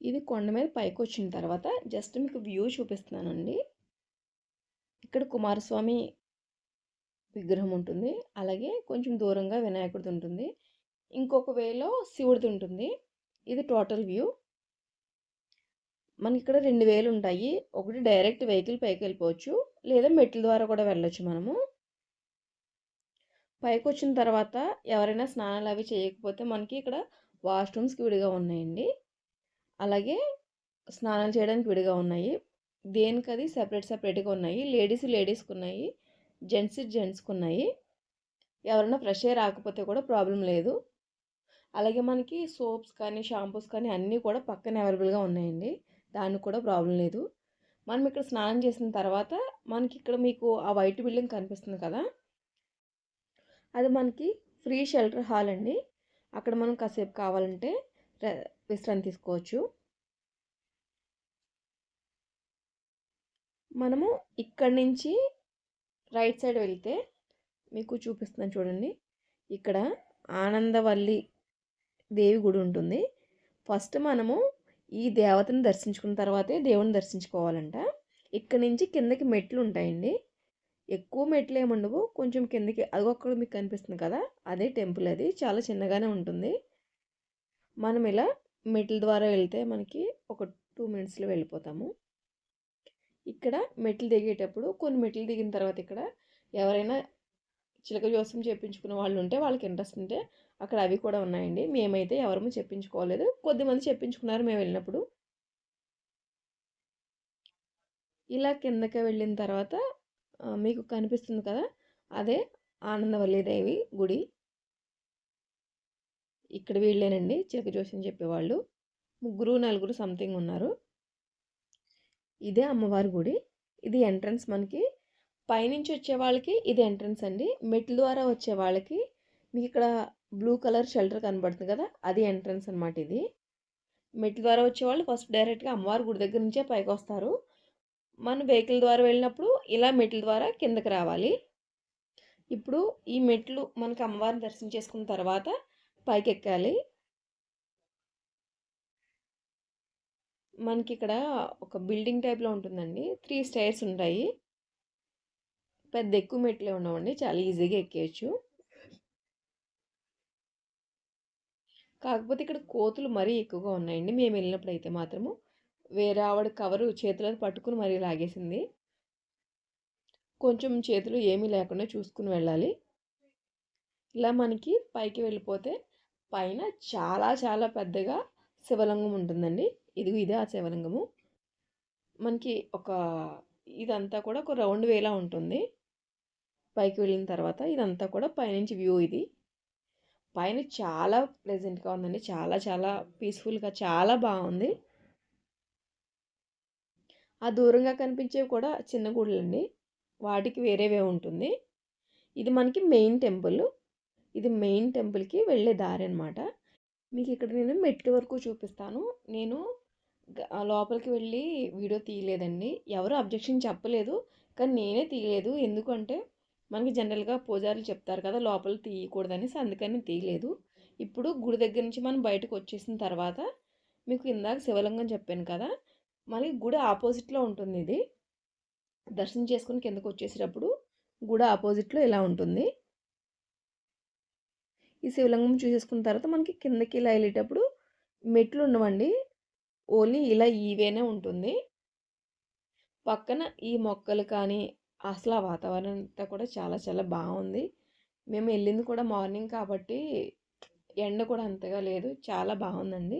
ఇది కొండ మీద పైకొచ్చిన తర్వాత జస్ట్ మీకు వ్యూ చూపిస్తున్నానండి. ఇక్కడ కుమారస్వామి విగ్రహం ఉంటుంది. అలాగే కొంచెం దూరంగా వినాయకుడిది ఉంటుంది. ఇంకొక వేలో శివుడిది ఉంటుంది. ఇది టోటల్ వ్యూ. మనకి ఇక్కడ 2 వేలు ఉంటాయి. ఒకటి డైరెక్ట్ వెహికల్ పైకి వెళ్ళిపోవచ్చు, లేదా మెట్ల ద్వారా కూడా వెళ్ళొచ్చు మనము. పైకి వచ్చిన తర్వాత ఎవరైనా స్నానాలు అవి చేయకపోతే మనకి ఇక్కడ వాష్రూమ్స్కి విడిగా ఉన్నాయండి. అలాగే స్నానాలు చేయడానికి విడిగా ఉన్నాయి. దేనికి అది సపరేట్గా ఉన్నాయి. లేడీస్కి ఉన్నాయి, జెంట్స్కి ఉన్నాయి. ఎవరైనా ఫ్రెష్ అయ్యి రాకపోతే కూడా ప్రాబ్లం లేదు. అలాగే మనకి సోప్స్ కానీ షాంపూస్ కానీ అన్నీ కూడా పక్కన అవైలబుల్గా ఉన్నాయండి. దానికి కూడా ప్రాబ్లం లేదు. మనం ఇక్కడ స్నానం చేసిన తర్వాత మనకి ఇక్కడ మీకు ఆ వైట్ బిల్డింగ్ కనిపిస్తుంది కదా, అది మనకి ఫ్రీ షెల్టర్ హాల్ అండి. అక్కడ మనం కాసేపు కావాలంటే విశ్రాంతి తీసుకోవచ్చు. మనము ఇక్కడి నుంచి రైట్ సైడ్ వెళ్తే మీకు చూపిస్తున్నాను చూడండి. ఇక్కడ ఆనందవల్లి దేవి గుడి ఉంటుంది. ఫస్ట్ మనము ఈ దేవతను దర్శించుకున్న తర్వాతే దేవుని దర్శించుకోవాలంట. ఇక్కడ నుంచి కిందకి మెట్లు ఉంటాయండి. ఎక్కువ మెట్లు ఏమి ఉండవు, కొంచెం కిందకి. అదొక్కడ మీకు కనిపిస్తుంది కదా, అదే టెంపుల్. అది చాలా చిన్నగానే ఉంటుంది. మనం ఇలా మెట్ల ద్వారా వెళ్తే మనకి ఒక 2 మినిట్స్లో వెళ్ళిపోతాము. ఇక్కడ మెట్లు దిగేటప్పుడు కొన్ని మెట్లు దిగిన తర్వాత ఇక్కడ ఎవరైనా చిలక జోస్యం చెప్పించుకునే వాళ్ళు ఉంటే, వాళ్ళకి ఇంట్రెస్ట్ ఉంటే అక్కడ అవి కూడా ఉన్నాయండి. మేమైతే ఎవరము చెప్పించుకోలేదు, కొద్దిమంది చెప్పించుకున్నారు మేము వెళ్ళినప్పుడు. ఇలా కిందకి వెళ్ళిన తర్వాత మీకు కనిపిస్తుంది కదా, అదే ఆనందవల్లిదేవి గుడి. ఇక్కడ వీళ్ళేనండి చిలక జోస్యం చెప్పేవాళ్ళు. 3-4 సంథింగ్ ఉన్నారు. ఇదే అమ్మవారి గుడి. ఇది ఎంట్రన్స్. మనకి పైనుంచి వచ్చే వాళ్ళకి ఇది ఎంట్రన్స్ అండి. మెట్ల ద్వారా వచ్చే వాళ్ళకి మీకు ఇక్కడ బ్లూ కలర్ షెల్టర్ కనబడుతుంది కదా, అది ఎంట్రన్స్ అనమాట. ఇది మెట్ల ద్వారా వచ్చేవాళ్ళు ఫస్ట్ డైరెక్ట్గా అమ్మవారి గుడి దగ్గర నుంచే పైకి వస్తారు. మన వెహికల్ ద్వారా వెళ్ళినప్పుడు ఇలా మెట్ల ద్వారా కిందకి రావాలి. ఇప్పుడు ఈ మెట్లు మనకి అమ్మవారిని దర్శనం చేసుకున్న తర్వాత పైకి ఎక్కాలి. మనకి ఇక్కడ ఒక బిల్డింగ్ టైప్లో ఉంటుందండి. 3 స్టైర్స్ ఉంటాయి. పెద్ద ఎక్కువ మెట్లే ఉండవండి, చాలా ఈజీగా ఎక్కేయచ్చు. కాకపోతే ఇక్కడ కోతులు మరీ ఎక్కువగా ఉన్నాయండి. మేము వెళ్ళినప్పుడు అయితే మాత్రము వేరే ఆవిడ కవరు చేతిలో పట్టుకుని మరీ లాగేసింది. కొంచెం చేతులు ఏమీ లేకుండా చూసుకుని వెళ్ళాలి. ఇలా మనకి పైకి వెళ్ళిపోతే పైన చాలా చాలా పెద్దగా శివలింగం ఉంటుందండి. ఇదే ఆ శివలింగము. మనకి ఇదంతా కూడా ఒక రౌండ్ వేలా ఉంటుంది. పైకి వెళ్ళిన తర్వాత ఇదంతా కూడా పైనుంచి వ్యూ. ఇది పైన చాలా ప్లెజెంట్గా ఉందండి. చాలా చాలా పీస్ఫుల్గా చాలా బాగుంది. ఆ దూరంగా కనిపించేవి కూడా చిన్న గుడులండి, వాటికి వేరేవే ఉంటుంది. ఇది మనకి మెయిన్ టెంపుల్. ఇది మెయిన్ టెంపుల్కి వెళ్ళే దారి అనమాట. మీకు ఇక్కడ నేను మెట్ల వరకు చూపిస్తాను. నేను లోపలికి వెళ్ళి వీడియో తీయలేదండి. ఎవరు అబ్జెక్షన్ చెప్పలేదు, కానీ నేనే తీయలేదు. ఎందుకంటే మనకి జనరల్గా పూజారులు చెప్తారు కదా లోపల తీయకూడదని, అందుకని తీయలేదు. ఇప్పుడు గుడి దగ్గర నుంచి మనం బయటకు వచ్చేసిన తర్వాత మీకు ఇందాక శివలింగం చెప్పాను కదా, మనకి గుడి ఆపోజిట్లో ఉంటుంది. ఇది దర్శనం చేసుకుని కిందకు వచ్చేసేటప్పుడు గుడి ఆపోజిట్లో ఇలా ఉంటుంది. ఈ శివలింగం చూసేసుకున్న తర్వాత మనకి కిందకి ఇలా వెళ్ళేటప్పుడు మెట్లు ఉండవండి, ఓన్లీ ఇలా ఈవేనే ఉంటుంది. పక్కన ఈ మొక్కలు కానీ అసలు ఆ వాతావరణం అంతా కూడా చాలా చాలా బాగుంది. మేము వెళ్ళింది కూడా మార్నింగ్ కాబట్టి ఎండ కూడా అంతగా లేదు, చాలా బాగుందండి.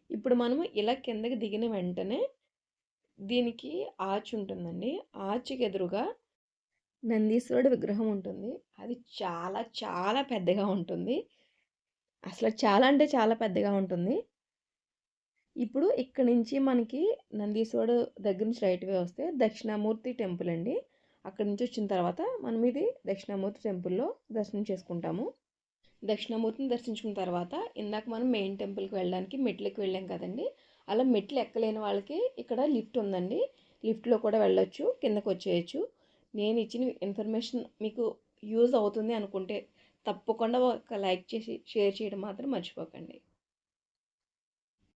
ఇప్పుడు మనము ఇలా కిందకి దిగిన వెంటనే దీనికి ఆర్చ్ ఉంటుందండి. ఆర్చ్కి ఎదురుగా నందీశ్వరుడు విగ్రహం ఉంటుంది. అది చాలా చాలా పెద్దగా ఉంటుంది. అసలు చాలా అంటే చాలా పెద్దగా ఉంటుంది. ఇప్పుడు ఇక్కడ నుంచి మనకి నందీశ్వరుడు దగ్గర నుంచి రైట్వే వస్తే దక్షిణామూర్తి టెంపుల్ అండి. అక్కడి నుంచి వచ్చిన తర్వాత మనం ఇది దక్షిణామూర్తి టెంపుల్లో దర్శనం చేసుకుంటాము. దక్షిణామూర్తిని దర్శించుకున్న తర్వాత ఇందాక మనం మెయిన్ టెంపుల్కి వెళ్ళడానికి మెట్లకి వెళ్ళాం కదండి, అలా మెట్లు ఎక్కలేని వాళ్ళకి ఇక్కడ లిఫ్ట్ ఉందండి. లిఫ్ట్లో కూడా వెళ్ళొచ్చు, కిందకు వచ్చేయచ్చు. నేను ఇచ్చిన ఇన్ఫర్మేషన్ మీకు యూజ్ అవుతుంది అనుకుంటే తప్పకుండా ఒక లైక్ చేసి షేర్ చేయడం మాత్రం మర్చిపోకండి.